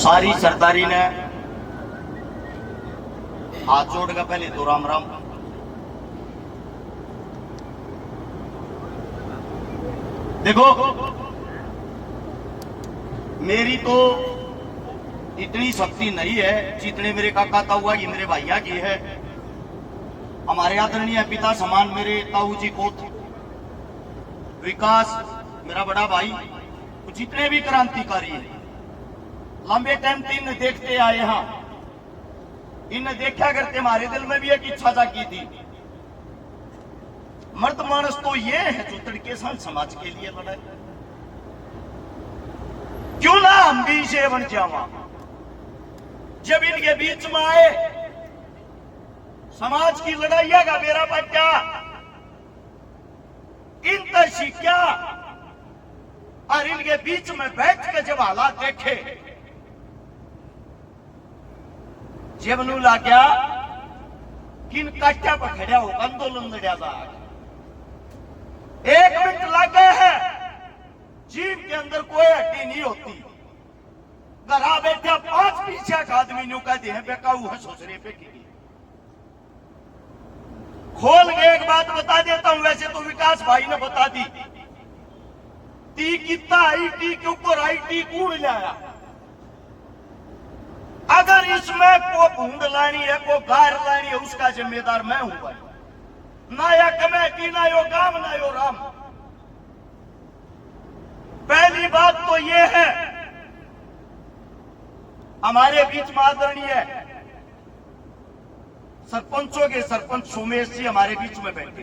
सारी सरदारी ने हाथ जोड़ के पहले तो राम राम। देखो मेरी तो इतनी शक्ति नहीं है जितने मेरे काका ताऊआ की मेरे भैया की है। हमारे आदरणीय पिता समान मेरे ताऊ जी को विकास मेरा बड़ा भाई, जितने भी क्रांतिकारी हैं लंबे टाइम से इन्हें देखते आए हैं। इन्हें देखा करते हमारे दिल में भी एक इच्छा जागी थी। मर्द मानस तो ये है जो तड़के साथ समाज के लिए लड़े, क्यों ना हम भी इसे बन जावा। जब इनके बीच में आए समाज की लड़ाइया का बेरा पट्टा इन तर सीखा और इनके बीच में बैठ के जब हालात देखे जब नू ला गया कि इन काट्या पर खड़ा हो आंदोलन लड़ा था। 1 मिनट लग गए हैं, जीव के अंदर कोई हड्डी नहीं होती। घर आ बैठे 5 पीछे का आदमी न्यू कहते हैं बेकाऊ है सोचने पे की। खोल के एक बात बता देता हूं, वैसे तो विकास भाई ने बता दी। टी कितना आई, टी के ऊपर आई, टी कूड़ लाया। अगर इसमें को भूंड लानी है, को गार लानी है, उसका जिम्मेदार मैं हूं भाई। ना या कमेटी, ना यो काम, ना यो राम। पहली बात तो ये है हमारे बीच में आदरणीय सरपंचों के सरपंच सोमेश जी हमारे बीच में बैठे।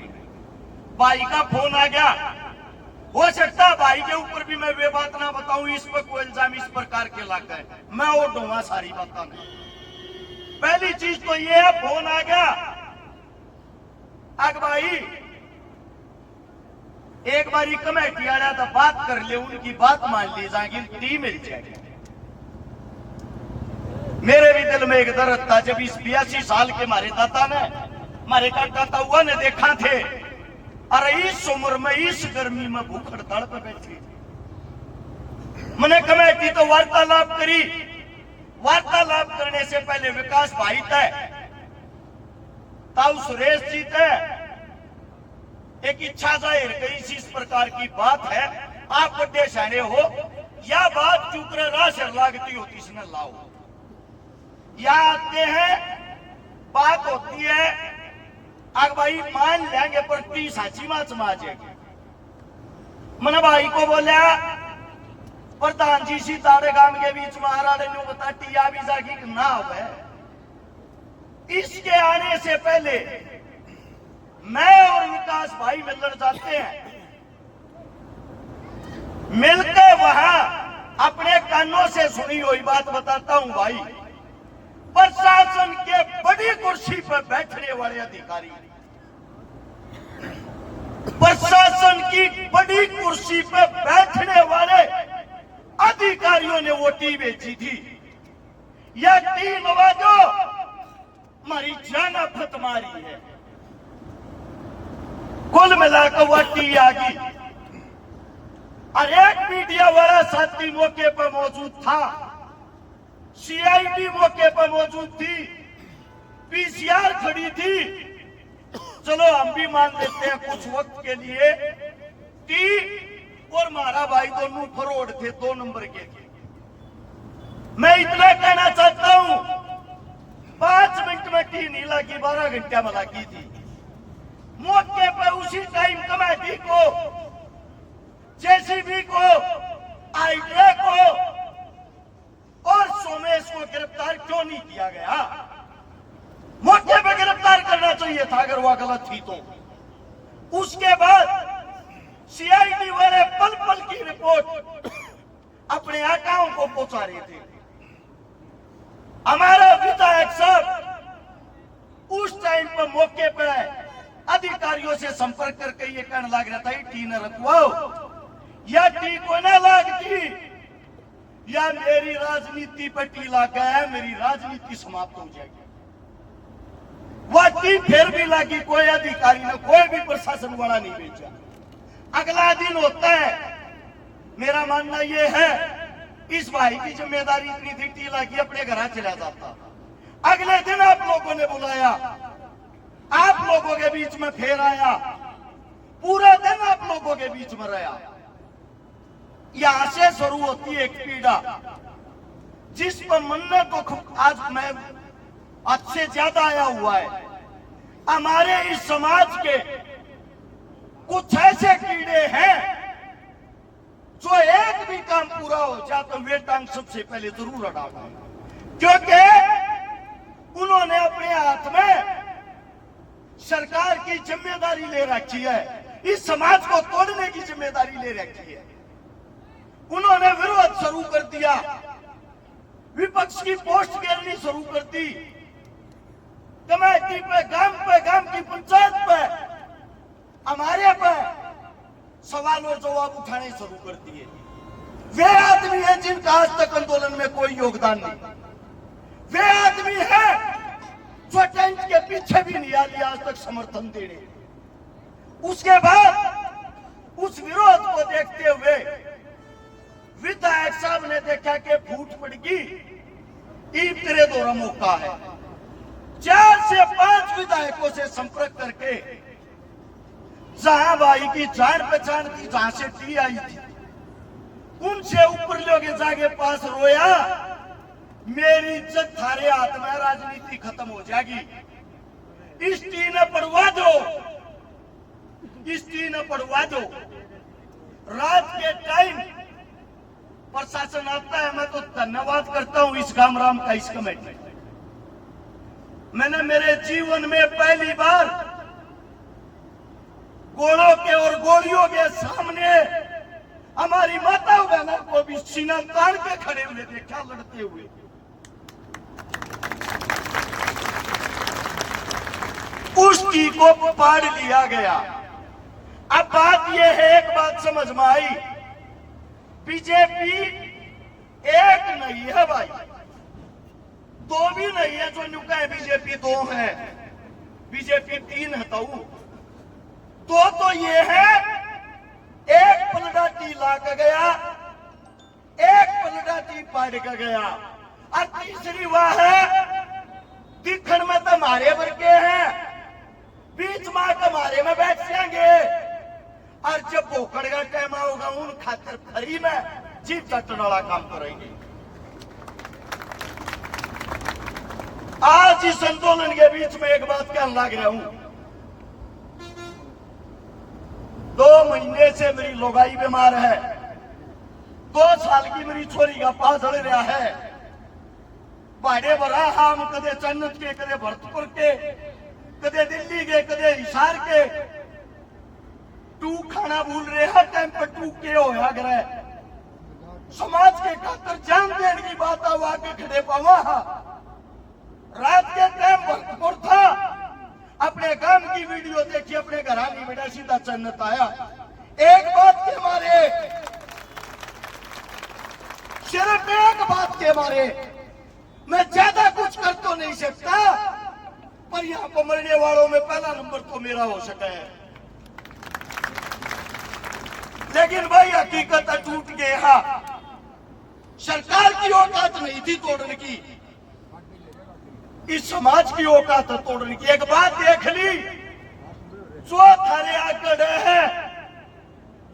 भाई का फोन आ गया, हो सकता है भाई के ऊपर भी मैं वे बात ना बताऊं, इस पर कोई इल्जाम इस प्रकार के लग गए, मैं और दूंगा सारी बातें। पहली चीज तो ये है, फोन आ गया अग भाई एक बारी कमेटी आ रहा था, बात कर ले, उनकी बात मान ली जाएगी, टी मिल जाएगी। मेरे भी दिल में एक दर्द था जब इस 82 साल के हमारे दाता ने, हमारे काका ताऊआ ने देखा थे, अरे इस उम्र में इस गर्मी में भूख हड़ताल पे बैठी। मैंने कमेटी तो वार्तालाप करी। वार्तालाप करने से पहले विकास भाई थे, ताऊ सुरेश जी थे, एक इच्छा जाहिर करी इस प्रकार की बात है, आप बड़े शाने हो, या बात चुकरे राशर लागती होती इसने लाओ। या आते हैं, बात होती है, अग भाई मान लेंगे पर टी साची मां समाजेगी। मैंने भाई को बोला प्रधान जी सी तारे गांव के बीच में आ रहा न्यू बता टिया भी जागी ना हो। इसके आने से पहले मैं और विकास भाई मिलकर जाते हैं, मिलकर वहां अपने कानों से सुनी हुई बात बताता हूं भाई। प्रशासन के बड़ी कुर्सी पर बैठने वाले अधिकारी, प्रशासन की बड़ी कुर्सी पर बैठने वाले अधिकारियों ने वो टी बेची थी। यह टी नवाजो हमारी जान आफत मारी है। कुल मिलाकर वह टी आ गई और एक मीडिया वाला साथी मौके पर मौजूद था, सीआईडी मौके पर मौजूद थी, पीसीआर खड़ी थी। चलो हम भी मान लेते हैं कुछ वक्त के लिए टी और मारा भाई दोनों फरोड थे, 2 नंबर के। मैं इतना कहना चाहता हूं, 5 मिनट में टी नहीं लगी, 12 घंटे में लगी थी। मौके पर उसी टाइम कमेटी को, जेसीबी को, आईटीए को और सोमेश को गिरफ्तार क्यों नहीं किया गया? मौके पर गिरफ्तार करना चाहिए था अगर वह गलत थी तो। उसके बाद सीआईडी वाले पल पल की रिपोर्ट अपने आकाओं को पहुंचा रहे थे। हमारा विधायक साहब उस टाइम पर मौके पर अधिकारियों से संपर्क करके ये कहने लग रहा था टी न रखवाओ, या टी को न लागती, या मेरी राजनीति पर टी लगा है, मेरी राजनीति समाप्त हो जाएगी। वह टी फिर भी लगी, कोई अधिकारी ने, कोई भी प्रशासन वाला नहीं बेचा। अगला दिन होता है, मेरा मानना यह है इस भाई की जिम्मेदारी इतनी थी, टीला की अपने घर चला जाता। अगले दिन आप लोगों ने बुलाया, आप लोगों के बीच में फिर आया, पूरा दिन आप लोगों के बीच में रहा। यहां से शुरू होती है एक पीड़ा जिस पर मन में दुख आज मैं अच्छे ज्यादा आया हुआ है। हमारे इस समाज के कुछ ऐसे कीड़े हैं जो एक भी काम पूरा हो जाए तो वे टांग सबसे पहले जरूर अड़ाते, क्योंकि उन्होंने अपने हाथ में सरकार की जिम्मेदारी ले रखी है, इस समाज को तोड़ने की जिम्मेदारी ले रखी है। उन्होंने विरोध शुरू कर दिया, विपक्ष की पोस्ट घेरनी शुरू कर दी, कमेटी पे गांव की पंचायत पे हमारे पे सवाल और जवाब उठाने शुरू कर दिए। वे आदमी हैं जिनका आज तक आंदोलन में कोई योगदान नहीं। वे आदमी हैं जो टेंट के पीछे भी नहीं आ लिया आज तक समर्थन देने। उसके बाद उस विरोध को देखते हुए विधायक साहब ने देखा कि फूट पड़गी, ईब तेरे दौरा मौका है। 4 से 5 विधायकों से संपर्क करके जहां भाई की जान पहचान थी, जहां से टी आई थी, उनसे ऊपर लोग जाके पास रोया, मेरी इज्जत थारे हाथ में, राजनीति खत्म हो जाएगी, इस टी ने पढ़वा दो, इस टी ने पढ़वा दो। रात के टाइम प्रशासन आता है, मैं तो धन्यवाद करता हूं इस गामराम का, इस कमेटी। मैंने मेरे जीवन में पहली बार गोलों के और गोलियों के सामने हमारी माताओं बहनों को भी सीना तान के खड़े हुए देखा, लड़ते हुए। उस टी को पाड़ लिया गया। अब बात यह है, एक बात समझ में आई, बीजेपी एक नहीं है भाई, 2 भी नहीं है। जो नुका है बीजेपी 2 है, बीजेपी 3 है। तो ये है, एक पलड़ा टी ला के गया, एक पलड़ा टी पाड़ के गया, और तीसरी वह है दिखण में तो हमारे वर्गे हैं, बीच में हमारे में बैठ जाएंगे, और जब भोकड़ का टाइम होगा उन खातिर खरी में जीप चटने वाला काम करेंगे। आज इस आंदोलन के बीच में एक बात कहने लग रहा हूं, 2 महीने से मेरी लोगाई बीमार है, 2 साल की मेरी छोरी का पास हड़ रहा है। भाड़े भरा हम कदे चन्नत के, कदे भरतपुर के, कदे दिल्ली के, कदे हिसार के, टू खाना भूल रहे हैं, टाइम पर टू के होया करे। समाज के खातर जान देने की बात आके खड़े पावा। रात के टाइम भरतपुर था, अपने काम की वीडियो देखी, अपने घर आनी बेटा सीधा चन्नत आया। एक बात के मारे, सिर्फ एक बात के मारे, मैं ज्यादा कुछ कर तो नहीं सकता, पर यहां पर मरने वालों में पहला नंबर तो मेरा हो सका है। लेकिन भाई हकीकत टूट गया, सरकार की औकात नहीं थी तोड़ने की, इस समाज की औकात तोड़ने की। एक बात देख ली, जो थारे आकड़ है,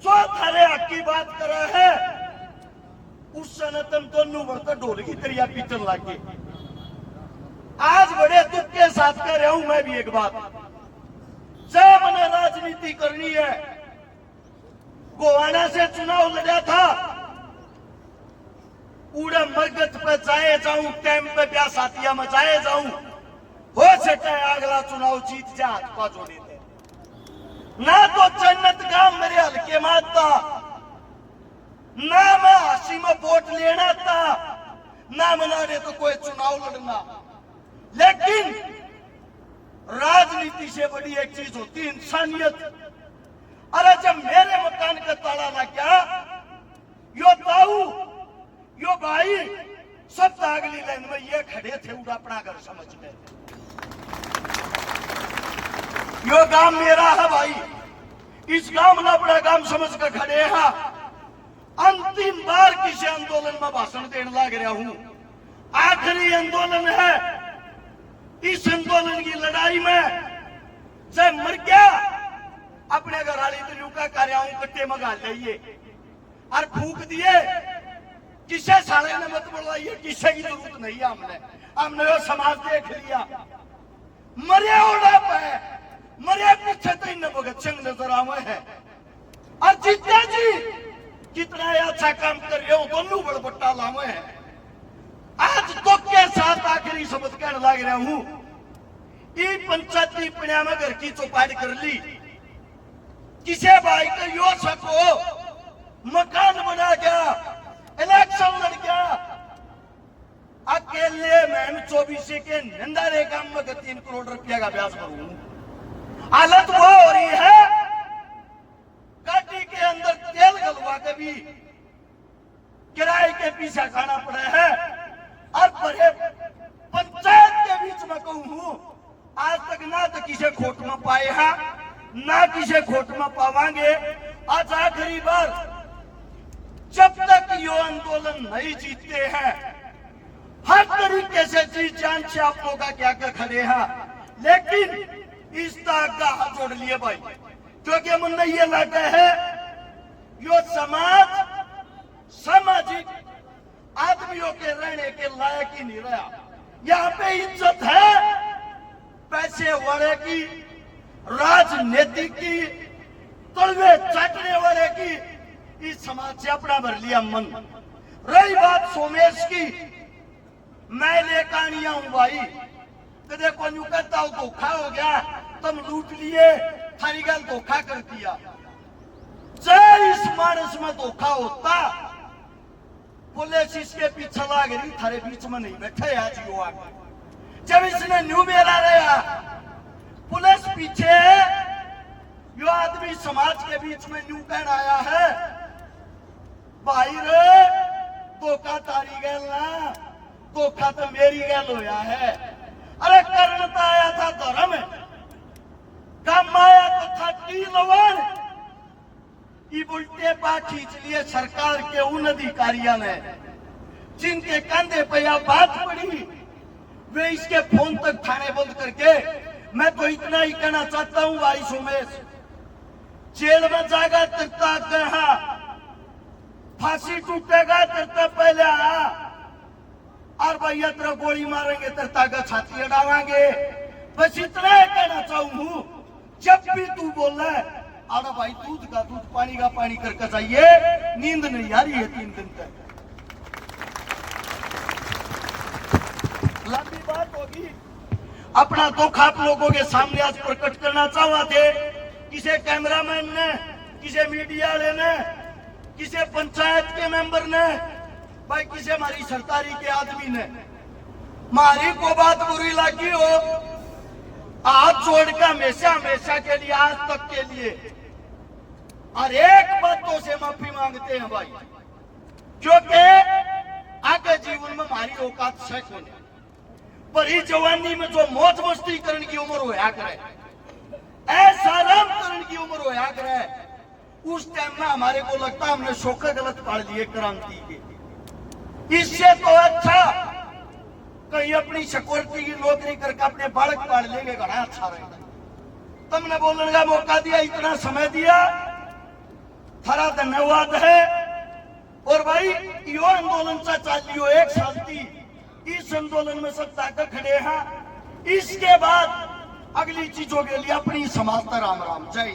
जो थारे हक की बात कर रहे है, उस सनातन दोनों वर्त ढोल की तरिया पीटन लगे। आज बड़े दुख के साथ कह रहा हूं मैं भी एक बात, जब मैंने राजनीति करनी है, गोवाना से चुनाव लड़ा था, पूरा मरगत पे जाए जाऊं, कैंप पे ब्याह साथिया में जाए जाऊं, हो सकता है अगला चुनाव जीत जा, हाथ पा जोड़े थे ना। तो जन्नत गांव मेरे हल्के में था, ना मैं हासी में वोट लेना था, ना मैंने तो कोई चुनाव लड़ना। लेकिन राजनीति से बड़ी एक चीज होती इंसानियत। अरे जब मेरे मकान का ताला ना क्या, यो ताऊ, यो भाई सब अगली लाइन में ये खड़े थे, उड़ा अपना घर समझ गए। यो गांव मेरा है भाई, इस गांव में अपना गांव समझ कर खड़े हैं। अंतिम बार किसी आंदोलन में भाषण देने लग रहा हूं। आखिरी आंदोलन है। इस आंदोलन की लड़ाई में जब मर गया अपने घर वाली तो का कार्याओं कट्टे मंगा लिए और फूक दिए। किसे साले ने मत बुलवाइए, किसे की जरूरत नहीं है। हमने वो समाज देख लिया। मरे उड़ा पे मरे पीछे तो इन भगत सिंह नजर आवे है। और जीता जी कितना अच्छा काम कर रहे हो, दोनों बड़बट्टा लावे है। आज दुख के साथ आखिरी शब्द कहने लग रहा हूं। ई पंचायती पिण्या में घर की चौपाट कर ली। किसे भाई का यो सको मकान बना गया, इलेक्शन लड़ गया। अकेले मैं 24 के नंदारे काम में 3 करोड़ रुपया का ब्याज भरूं। हालत वो हो रही है गाड़ी के अंदर तेल गलवा के भी किराए के पीछे खाना पड़ा है। और बड़े पंचायत के बीच में कहूं आज तक ना तो किसी खोट में पाए हैं ना किसी खोट में पावांगे। आज आखिरी बार जब तक यो आंदोलन नहीं जीतते हैं हर तरीके से जी जान से आप लोग क्या क्या खड़े हैं। लेकिन इस तरह का हाथ जोड़ लिए भाई, क्योंकि मुन्ना ये लगा है यो समाज सामाजिक आदमियों के रहने के लायक ही नहीं रहा। यहाँ पे इज्जत है पैसे वाले की, राजनीति की, तलवे चाटने वाले की। इस समाज से अपना भर लिया मन। रही बात सोमेश की, मैं ले कहानियां हूं भाई। कदे को न्यू कहता हूं धोखा हो गया, तुम लूट लिए, थारी गल धोखा कर दिया। जय इस मानस में धोखा होता पुलिस इसके पीछे लाग रही, थारे बीच में नहीं बैठे आज यो आगे। जब इसने न्यू मेरा रहा पुलिस पीछे, यो आदमी समाज के बीच में न्यू कहना आया है भाई रे धोखा तारी गल ना, धोखा तो मेरी गल होया है। अरे करण तो आया था धर्म, काम आया तो था लवन। ये उल्टे पा खींच लिए सरकार के उन अधिकारियों ने जिनके कंधे पे यह बात पड़ी। वे इसके फोन तक थाने बंद करके, मैं तो इतना ही कहना चाहता हूं भाई सोमेश, जेल में जाएगा तिरता कहा, फांसी टूटेगा तिरता पहले आ, और भैया तेरा गोली मारेंगे तिरता का छाती अड़ावांगे। बस इतना ही कहना चाहूं। जब भी तू बोल रहा है अरे भाई दूध का दूध पानी का पानी करके चाहिए, नींद नहीं आ रही है 3 दिन तक। लंबी बात होगी। अपना दुख आप लोगों के सामने आज प्रकट करना चाहवा थे। किसी कैमरामैन ने, किसी मीडिया वाले ने, किसी पंचायत के मेंबर ने, भाई किसी हमारी सरकारी के आदमी ने मारी को बात बुरी लगी हो, हाथ जोड़ के हमेशा हमेशा के लिए, आज तक के लिए और एक बातों से माफी मांगते हैं भाई, क्योंकि आगे जीवन में हमारी औकात से कौन है। पर इस जवानी में जो मौज मस्ती करने की उम्र होया करे, ऐसा आराम करने की उम्र होया करे, उस टाइम में हमारे को लगता हमने शोकर गलत पाड़ लिए क्रांति के। इससे तो अच्छा कहीं अपनी सिक्योरिटी की नौकरी करके अपने बालक पाड़ लेंगे, बड़ा अच्छा रहेगा। तुमने बोलने का मौका दिया, इतना समय दिया, थारा धन्यवाद है। और भाई यो आंदोलन से चालियो 1 साल थी, इस आंदोलन में सब ताकत खड़े हैं। इसके बाद अगली चीजों के लिए अपनी समाज राम राम जय।